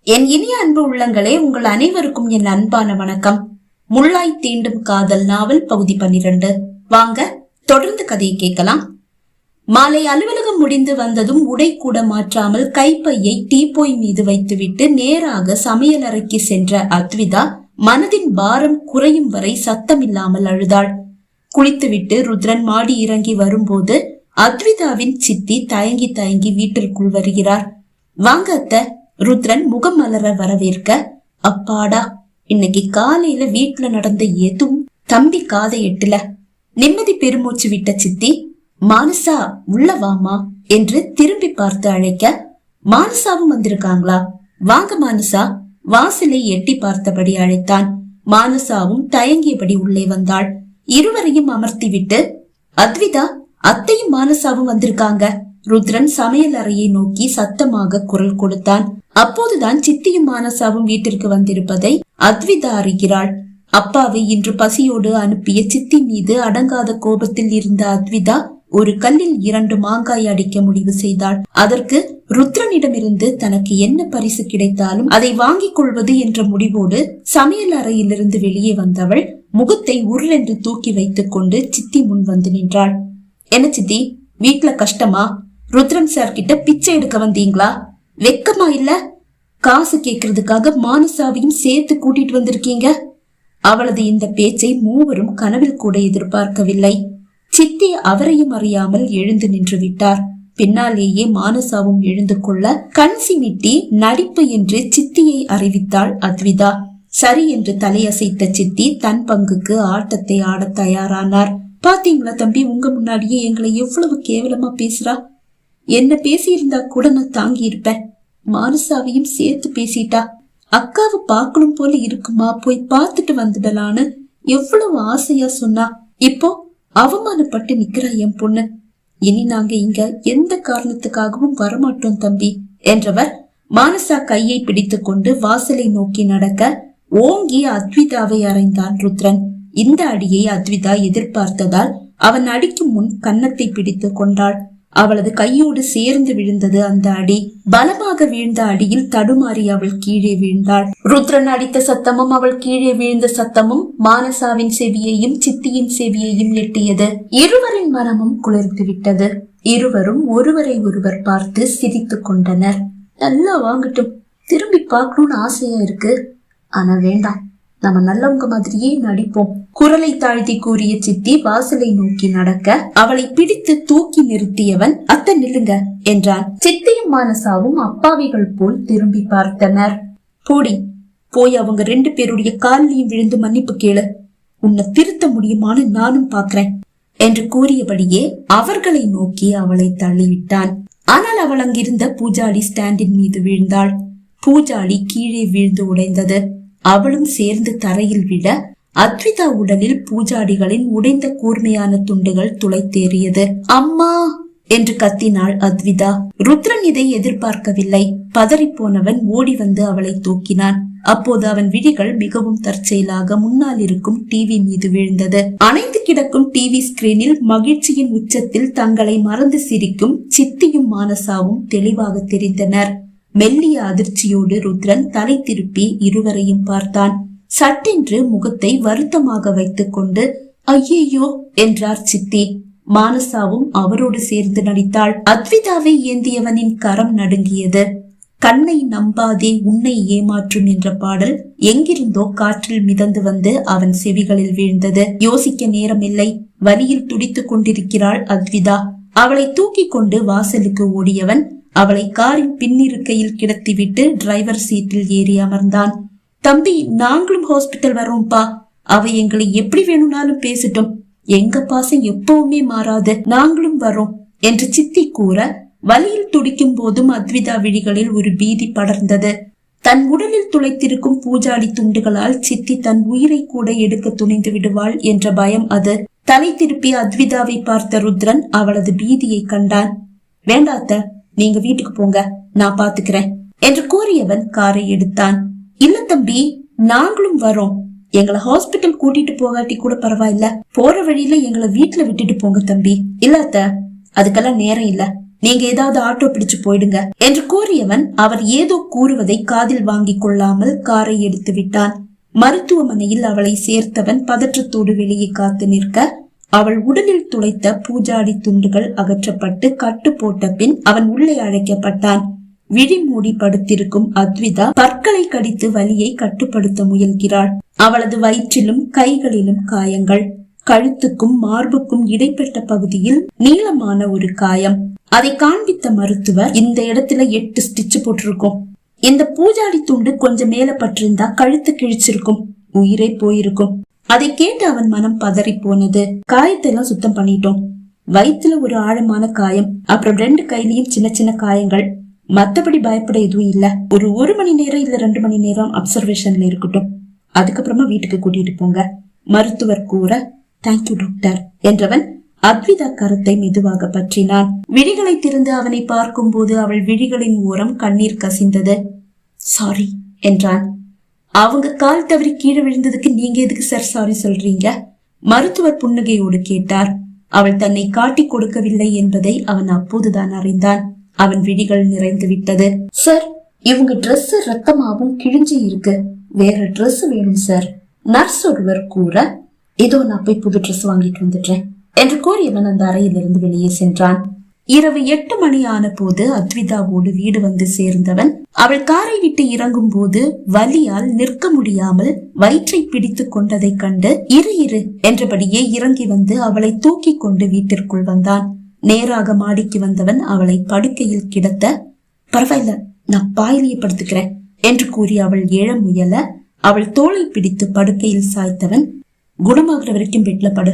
என் இனிய அன்பு உள்ளங்களே, உங்கள் அனைவருக்கும் என் அன்பான வணக்கம். முள்ளாய் தீண்டும் காதல் நாவல் பகுதி 12. வாங்க தொடர்ந்து கதையை கேட்கலாம். மாலை அலுவலகம் முடிந்து வந்ததும் உடை கூட மாற்றாமல் கைப்பையை டீப்போய் மீது வைத்துவிட்டு நேராக சமையலறைக்கு சென்ற அத்விதா மனதின் பாரம் குறையும் வரை சத்தமில்லாமல் அழுதாள். குளித்துவிட்டு ருத்ரன் மாடி இறங்கி வரும்போது அத்விதாவின் சித்தி தயங்கி தயங்கி வீட்டிற்குள் வருகிறார். வாங்க அத்தை. ருத்ரன் முகம் மலர வரவேற்க, அப்பாடா, இன்னைக்கு காலையில வீட்டுல நடந்த எதுவும் தம்பி காதை எட்டல. நிம்மதி பெருமூச்சு விட்ட சித்தி, மானசா உள்ள வாமா என்று திரும்பி பார்த்து அழைக்க, மானசாவும் வந்திருக்காங்களா? வாங்க மானசா. வாசலை எட்டி பார்த்தபடி அழைத்தான். மானசாவும் தயங்கியபடி உள்ளே வந்தாள். இருவரையும் அமர்த்தி விட்டு, அத்விதா, அத்தையும் மானசாவும் வந்திருக்காங்க. ருத்ரன் சமையல் அறையை நோக்கி சத்தமாக குரல் கொடுத்தான். அப்போதுதான் சித்தியும் மானசாவும் வீட்டிற்கு வந்திருப்பதை அத்விதா அறிகிறாள். அப்பாவை இன்று பசியோடு அனுப்பிய சித்தி மீது அடங்காத கோபத்தில் இருந்த அத்விதா ஒரு கல்லில் 2 மாங்காய் அடிக்க முடிவு செய்தாள். அதற்கு ருத்ரனிடமிருந்து தனக்கு என்ன பரிசு கிடைத்தாலும் அதை வாங்கிக் கொள்வது என்ற முடிவோடு சமையல் அறையிலிருந்து வெளியே வந்தவள் முகத்தை உருளென்று தூக்கி வைத்துக் கொண்டு சித்தி முன் வந்து நின்றாள். என்ன சித்தி, வீட்டுல கஷ்டமா? ருத்ரன் சார் கிட்ட பிச்சை எடுக்க வந்தீங்களா? வெக்கமா இல்ல? காசு கேக்குறதுக்காக மானசாவையும் சேர்த்து கூட்டிட்டு வந்திருக்கீங்க. அவளது இந்த பேச்சை மூவரும் கனவில் கூட எதிர்பார்க்கவில்லை. சித்தி அவரையும் அறியாமல் எழுந்து நின்று விட்டார். பின்னாலேயே மானசாவும் எழுந்து கொள்ள கண் சிமிட்டி நடிப்பு என்று சித்தியை அறிவித்தாள் அத்விதா. சரி என்று தலையசைத்த சித்தி தன் பங்குக்கு ஆட்டத்தை ஆட தயாரானார். பாத்தீங்களா தம்பி, உங்க முன்னாடியே எங்களை எவ்வளவு கேவலமா பேசுறா. என்ன பேசியிருந்தா கூட நான் தாங்கி இருப்பேன். மானசாவையும் சேர்த்து பேசிட்டா. அக்காவை பார்க்கணும் போல இருக்குமா, போய் பார்த்துட்டு வந்துடலான்னு எவ்வளவு ஆசையா சொன்னா. இப்போ அவமானப்பட்டு நிக்கிறா என் பொண்ணு. இனி நாங்க இங்க எந்த காரணத்துக்காகவும் வரமாட்டோம் தம்பி என்றவர் மானசா கையை பிடித்து கொண்டு வாசலை நோக்கி நடக்க ஓங்கி அத்விதாவை அறைந்தான் ருத்ரன். இந்த அடியை அத்விதா எதிர்பார்த்ததால் அவன் அடிக்கும் முன் கன்னத்தை பிடித்து கொண்டாள். அவளது கையோடு சேர்ந்து விழுந்தது அந்த அடி. பலமாக வீழ்ந்த அடியில் தடுமாறி அவள் கீழே வீழ்ந்தாள். ருத்ரன் அடித்த சத்தமும் அவள் கீழே வீழ்ந்த சத்தமும் மானசாவின் செவியையும் சித்தியின் செவியையும் எட்டியது. இருவரின் மனமும் குளிர்ந்து விட்டது. இருவரும் ஒருவரை ஒருவர் பார்த்து சிரித்துக் கொண்டனர். நல்லா வாங்கட்டும், திரும்பி பார்க்கணும்னு ஆசையா இருக்கு, ஆனா வேண்டாம், நம்ம நல்லவங்க மாதிரியே நடிப்போம். குரலை தாழ்த்தி கூறிய சித்தி வாசலை நோக்கி நடக்க அவளை பிடித்து தூக்கி நிறுத்தியவன், அத்தை நில்லுங்க என்றான். சித்தியும் மானசாவும் அப்பாவிகள் போல் திரும்பி பார்த்தனர். போடி, போய் அவங்க 2 பேருடைய காலிலையும் விழுந்து மன்னிப்பு கேளு, உன்னை திருத்த முடியுமான்னு நானும் பாக்குறேன் என்று கூறியபடியே அவர்களை நோக்கி அவளை தள்ளிவிட்டான். ஆனால் அவள் அங்கிருந்த பூஜாடி ஸ்டாண்டின் மீது வீழ்ந்தாள். பூஜாடி கீழே வீழ்ந்து உடைந்தது. அவளும் சேர்ந்து தரையில் விட அத்விதா உடலில் பூஜாடிகளின் உடைந்த கூர்மையான துண்டுகள் துளைத்தேறியது. அம்மா என்று கத்தினாள் அத்விதா. ருத்ரன் இதை எதிர்பார்க்கவில்லை. பதறி போனவன் ஓடி வந்து அவளை தூக்கினான். அப்போது அவன் விழிகள் மிகவும் தற்செயலாக முன்னால் இருக்கும் டிவி மீது விழுந்தது. அணைந்து கிடக்கும் டிவி ஸ்கிரீனில் மகிழ்ச்சியின் உச்சத்தில் தங்களை மறந்து சிரிக்கும் சித்தியும் மானசாவும் தெளிவாக தெரிந்தனர். மெல்லிய அதிர்ச்சியோடு ருத்ரன் தலை திருப்பி இருவரையும் பார்த்தான். சட்டென்று முகத்தை வருத்தமாக வைத்துக் கொண்டு ஐயோ என்றார் சித்தி. மானசாவும் அவரோடு சேர்ந்து நடித்தாள். அத்விதாவை ஏந்தியவனின் கரம் நடுங்கியது. கண்ணை நம்பாதே உன்னை ஏமாற்றும் என்ற பாடல் எங்கிருந்தோ காற்றில் மிதந்து வந்து அவன் செவிகளில் வீழ்ந்தது. யோசிக்க நேரமில்லை. வலியில் துடித்துக் கொண்டிருக்கிறாள் அத்விதா. அவளை தூக்கி கொண்டு வாசலுக்கு ஓடியவன் அவளை காரின் பின்னிருக்கையில் கிடத்திவிட்டு டிரைவர் சீட்டில் ஏறி அமர்ந்தான். தம்பி, நாங்களும் ஹாஸ்பிட்டல் வரோம்பா. அவ எங்களை எப்படி வேணும்னாலும் பேசட்டும், எங்க பாசம் எப்பவுமே மாறாது, நாங்களும் வரோம் என்று சித்தி கூற வலியில் துடிக்கும் போதும் அத்விதா விழிகளில் ஒரு பீதி படர்ந்தது. தன் உடலில் துளைத்திருக்கும் பூஜாடி துண்டுகளால் சித்தி தன் உயிரை கூட எடுக்க துணிந்து விடுவாள் என்ற பயம் அது. தலை திருப்பி அத்விதாவை பார்த்த ருத்ரன் அவளது பீதியை கண்டான். வேண்டாத்த, நீங்க வீட்டுக்கு போங்க, நான் பாத்துக்கிறேன் என்று கூறியவன் காரை எடுத்தான். இல்ல தம்பி, நாங்களும் வரோம். எங்களை ஹாஸ்பிட்டல் கூட்டிட்டு போகாட்டி கூட பரவாயில்ல, போற வழியில எங்களை வீட்டுல விட்டுட்டு போங்க தம்பி. இல்லாத்த, அதுக்கெல்லாம் நேரம் இல்ல, நீங்க ஏதாவது ஆட்டோ பிடிச்சு போயிடுங்க என்று கூறியவன் அவர் ஏதோ கூறுவதை காதில் வாங்கிக் கொள்ளாமல் காரை எடுத்து விட்டான். மருத்துவமனையில் அவளை சேர்த்தவன் பதற்றத்தோடு வெளியே காத்து நிற்க, அவள் உடலில் துளைத்த பூஜாடி துண்டுகள் அகற்றப்பட்டு கட்டு போட்ட பின் அவன் உள்ளே அழைக்கப்பட்டான். விழி மூடி படுத்திருக்கும் அத்விதா பற்களை கடித்து வலியை கட்டுப்படுத்த முயல்கிறாள். அவளது வயிற்றிலும் கைகளிலும் காயங்கள், கழுத்துக்கும் மார்புக்கும் இடைப்பட்ட பகுதியில் நீளமான ஒரு காயம். அதை காண்பித்த மருத்துவர், இந்த இடத்துல 8 ஸ்டிச் போட்டிருக்கும். இந்த பூஜாடி துண்டு கொஞ்சம் மேல பட்டிருந்தா கழுத்து கிழிச்சிருக்கும், உயிரே போயிருக்கும். அதை கேட்டு அவன் மனம் பதறி போனது. காயத்தை எல்லாம் சுத்தம் பண்ணிட்டோம். வயிற்றுல ஒரு ஆழமான காயம், அப்புறம் 2 கையிலயும் சின்ன சின்ன காயங்கள். மத்தபடி பயப்பட எதுவும் இல்ல. ஒரு 1 மணி நேரம் இல்ல 2 மணி நேரம் அப்சர்வேஷன்ல இருக்கட்டும், அதுக்கப்புறமா வீட்டுக்கு கூட்டிட்டு போங்க மருத்துவர் கூற, தேங்க்யூ டாக்டர் என்றவன் அத்விதா கருத்தை மெதுவாக பற்றினான். விழிகளை திறந்து அவனை பார்க்கும் போது அவள் விழிகளின் ஓரம் கண்ணீர் கசிந்தது. சாரி என்றான். அவங்க கால் தவறி கீழே விழுந்ததுக்கு நீங்க எதுக்கு சார் சாரி சொல்றீங்க? மருத்துவர் புன்னகையோடு கேட்டார். அவள் தன்னை காட்டி கொடுக்கவில்லை என்பதை அவன் அப்போதுதான் அறிந்தான். அவன் விழிகள் நிறைந்து விட்டது. சார், இவங்க டிரெஸ் ரத்தமாவும் கிழிஞ்சு இருக்கு, வேற டிரெஸ் வேணும் சார் நர்ஸ் ஒருவர் கூற, ஏதோ நான் போய் புது டிரெஸ் வாங்கிட்டு வந்துட்டேன் என்று கூறியவன் அந்த அறையிலிருந்து வெளியே சென்றான். இரவு 8 மணி ஆன போது அத்விதாவோடு வீடு வந்து சேர்ந்தவன் அவள் காரை விட்டு இறங்கும் போது வலியால் நிற்க முடியாமல் வயிற்றை பிடித்து கொண்டதை கண்டு இரு என்றபடியே இறங்கி வந்து அவளை தூக்கி கொண்டு வீட்டிற்குள் வந்தான். நேராக மாடிக்கு வந்தவன் அவளை படுக்கையில் கிடத்த, பரவாயில்ல நான் பாயிலேயே படுத்துக்கிறேன் என்று கூறி அவள் எழ முயல அவள் தோளை பிடித்து படுக்கையில் சாய்த்தவன், குணமாகிற வரைக்கும் பெட்ல படு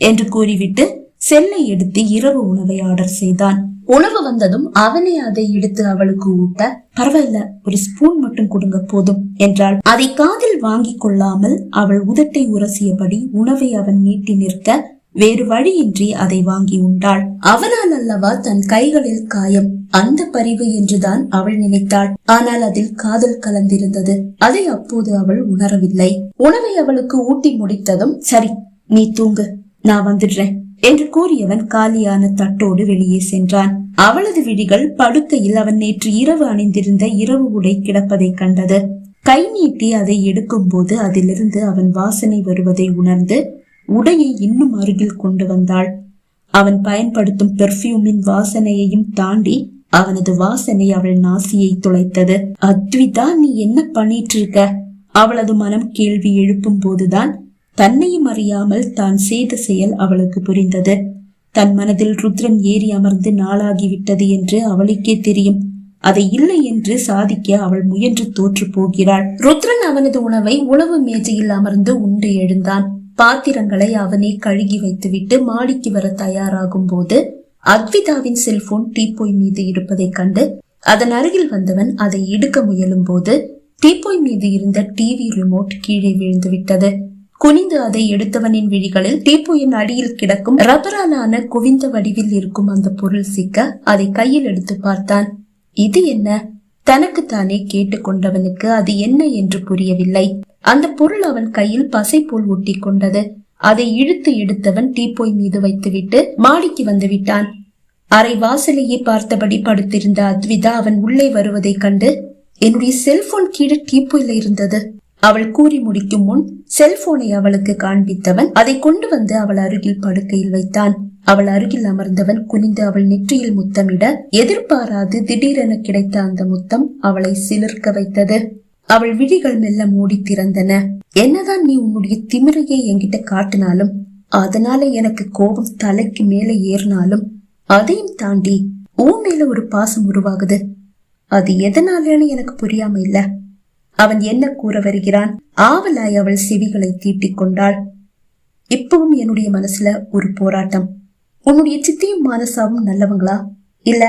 என்று கூறிவிட்டு செல்லை எடுத்து இரவு உணவை ஆர்டர் செய்தான். உணவு வந்ததும் அவனே அதை எடுத்து அவளுக்கு ஊட்ட, பரவாயில்ல ஒரு ஸ்பூன் மட்டும் கொடுங்க போதும் என்றாள். அதை காதில் வாங்கிக் கொள்ளாமல் அவள் உதட்டை உரசியபடி உணவை அவன் நீட்டி நிற்க வேறு வழியின்றி அதை வாங்கி உண்டாள். அவனால் அல்லவா தன் கைகளில் காயம், அந்த பரிவு என்றுதான் அவள் நினைத்தாள். ஆனால் அதில் காதல் கலந்திருந்தது. அதை அப்போது அவள் உணரவில்லை. உணவை அவளுக்கு ஊட்டி முடித்ததும், சரி நீ தூங்கு, நான் வந்துடுறேன் என்று கூறியவன் காலியான தட்டோடு வெளியே சென்றான். அவளது விழிகள் படுக்கையில் அவன் நேற்று இரவு அணிந்திருந்த இரவு உடை கிடப்பதை கண்டது. கை நீட்டி அதை எடுக்கும் போது அதிலிருந்து அவன் வாசனை வருவதை உணர்ந்து உடையை இன்னும் அருகில் கொண்டு வந்தாள். அவன் பயன்படுத்தும் பெர்ஃபியூமின் வாசனையையும் தாண்டி அவனது வாசனை அவள் நாசியை துளைத்தது. அத்விதா, நீ என்ன பண்ணிட்டு இருக்க? அவளது மனம் கேள்வி எழுப்பும் போதுதான் தன்னையும் அறியாமல் தான் செய்த செயல் அவளுக்கு புரிந்தது. தன் மனதில் ருத்ரன் ஏறி அமர்ந்து நாளாகிவிட்டது என்று அவளுக்கே தெரியும். அதை இல்லை என்று சாதிக்க அவள் முயன்று தோற்று போகிறாள். ருத்ரன் அவனது உணவை உணவு மேஜையில் அமர்ந்து உண்டு எழுந்தான். பாத்திரங்களை அவனே கழுகி வைத்துவிட்டு மாடிக்கு வர தயாராகும் போது அத்விதாவின் செல்போன் டீப்போய் மீது இருப்பதை கண்டு அதன் அருகில் வந்தவன் அதை எடுக்க முயலும் போது டீப்போய் மீது இருந்த டிவி ரிமோட் கீழே விழுந்து விட்டது. குனிந்து அதை எடுத்தவனின் விழிகளில் டீப்போயின் அடியில் கிடக்கும் ரப்பராலான குவிந்த வடிவில் இருக்கும் அந்த பொருள் சிக்க அதை கையில் எடுத்து பார்த்தான். இது என்ன? தனக்குத்தானே கேட்டுக்கொண்டவனுக்கு அது என்ன என்று புரியவில்லை. அந்த பொருள் அவன் கையில் பசை போல் ஒட்டி கொண்டது. அதை இழுத்து எடுத்தவன் டீப்போய் மீது வைத்துவிட்டு மாடிக்கு வந்து விட்டான். அரை வாசலையே பார்த்தபடி படுத்திருந்த அத்விதா அவன் உள்ளே வருவதை கண்டு, என்னுடைய செல்போன் கீழே டீப்போயில இருந்தது அவள் கூறி முடிக்கும் முன் செல்போனை அவளுக்கு காண்பித்தவன் அதை கொண்டு வந்து அவள் அருகில் படுக்கையில் வைத்தான். அவள் அருகில் அமர்ந்தவன் குனிந்து அவள் நெற்றியில் முத்தமிட எதிர்பாராது திடீரென கிடைத்த அந்த முத்தம் அவளை சிலிர்க்க வைத்தது. அவள் விழிகள் மெல்ல மூடி திறந்தன. என்னதான் நீ உன்னுடைய திமிரையை என்கிட்ட காட்டினாலும், அதனால எனக்கு கோபம் தலைக்கு மேல ஏறினாலும், அதையும் தாண்டி உன் மேல ஒரு பாசம் உருவாகுது. அது எதனாலன்னு எனக்கு புரியாம இல்ல. அவன் என்ன கூற வருகிறான்? ஆவலாய் அவள் செவிகளை தீட்டிக் கொண்டாள். இப்பவும் என்னுடைய மனசுல ஒரு போராட்டம். உன்னுடைய சித்தியும் மானசாவும் நல்லவங்களா, இல்ல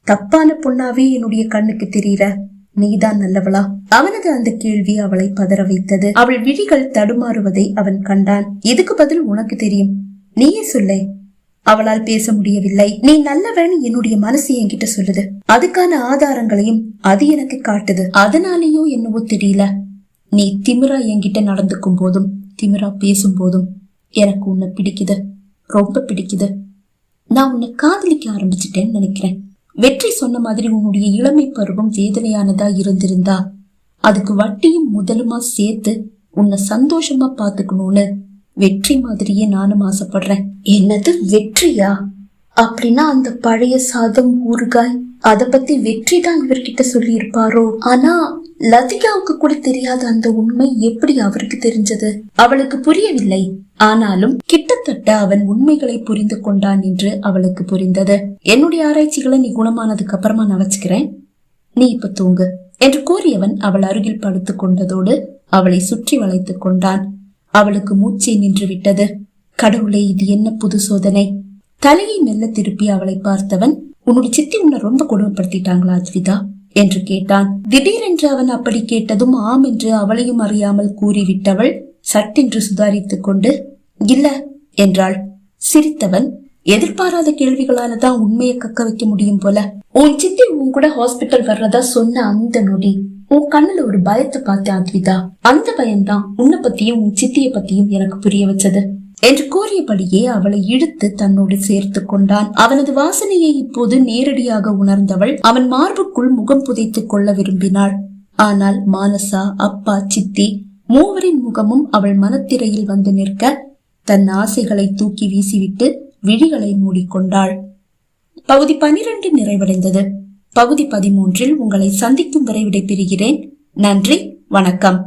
தப்பான பொண்ணாவே என்னுடைய கண்ணுக்கு தெரியற நீதான் நல்லவளா? அவனது அந்த கேள்வி அவளை பதற வைத்தது. அவள் விழிகள் தடுமாறுவதை அவன் கண்டான். இதுக்கு பதில் உனக்கு தெரியும், நீயே சொல்ல. அவளால் பேச முடியவில்லை. நீ நல்லவன் என்னுடைய மனசு என்கிட்ட சொல்லுது. அதுக்கான ஆதாரங்களையும் அது எனக்கு காட்டுது. அதனாலேயோ என்னவோ தெரியல, நீ திமிரா என்கிட்ட நடந்துக்கும் போதும் திமிரா பேசும் போதும் எனக்கு உன்னை பிடிக்குது, ரொம்ப பிடிக்குது. நான் உன்னை காதலிக்க ஆரம்பிச்சிட்டேன்னு நினைக்கிறேன். வெற்றி சொன்ன மாதிரி உன்னுடைய இளமை பருவம் வேதனையானதா இருந்திருந்தா அதுக்கு வட்டியும் முதலுமா சேர்த்து உன்னை சந்தோஷமா பாத்துக்கணும்னு வெற்றி மாதிரியே நானும் ஆசைப்படுறேன். என்னது வெற்றியா? அப்படின்னா அந்த பழைய சாதம் ஊறுகாய் அத பத்தி வெற்றி தான் இவர்கிட்ட சொல்லி இருப்பாரோ. ஆனா லதிகாவுக்கு கூட தெரியாத அந்த உண்மை எப்படி அவருக்கு தெரிஞ்சது? அவளுக்கு புரியவில்லை. ஆனாலும் கிட்டத்தட்ட அவன் உண்மைகளை புரிந்து கொண்டான் என்று அவளுக்கு புரிந்தது. என்னுடைய ஆராய்ச்சிகளை நீ குணமானதுக்கு அப்புறமா நான் வச்சுக்கிறேன், நீ இப்ப தூங்கு என்று கூறியவன் அவள் அருகில் படுத்துக் கொண்டதோடு அவளை சுற்றி வளைத்துக் கொண்டான். அவளுக்கு மூச்சை நின்று விட்டது. கடவுளே, இது என்ன புது சோதனை? தலையை மெல்ல திருப்பி அவளை பார்த்தவன், உன்னுடைய சித்தி உன்னை ரொம்ப கொடுமைப்படுத்திட்டாங்களா அத்விதா என்று கேட்டான். திடீரென்று அவன் அப்படி கேட்டதும் ஆம் என்று அவளையும் அறியாமல் கூறிவிட்டவள் சட்டென்று சுதாரித்துக் கொண்டு இல்ல என்றாள். சிரித்தவன், எதிர்பாராத கேள்விகளாலதான் உண்மையை கக்க வைக்க முடியும் போல. உன் சித்தி உன் கூட ஹாஸ்பிட்டல் வர்றதா சொன்ன அந்த நொடி உன் கண்ணுல ஒரு பயத்தை பார்த்தேன் அத்விதா. அந்த பயம்தான் உன்னை பத்தியும் உன் சித்திய பத்தியும் எனக்கு புரிய வச்சது என்று கூறியபடியே அவளை இழுத்து தன்னோடு சேர்த்து கொண்டான். அவனது வாசனையை இப்போது நேரடியாக உணர்ந்தவள் அவன் மார்புக்குள் முகம் புதைத்துக் கொள்ள விரும்பினாள். ஆனால் மானசா, அப்பா, சித்தி மூவரின் முகமும் அவள் மனத்திரையில் வந்து நிற்க தன் ஆசைகளை தூக்கி வீசிவிட்டு விழிகளை மூடிக்கொண்டாள். பகுதி 12 நிறைவடைந்தது. பகுதி 13 உங்களை சந்திக்கும் வரை விடைபெறுகிறேன். நன்றி, வணக்கம்.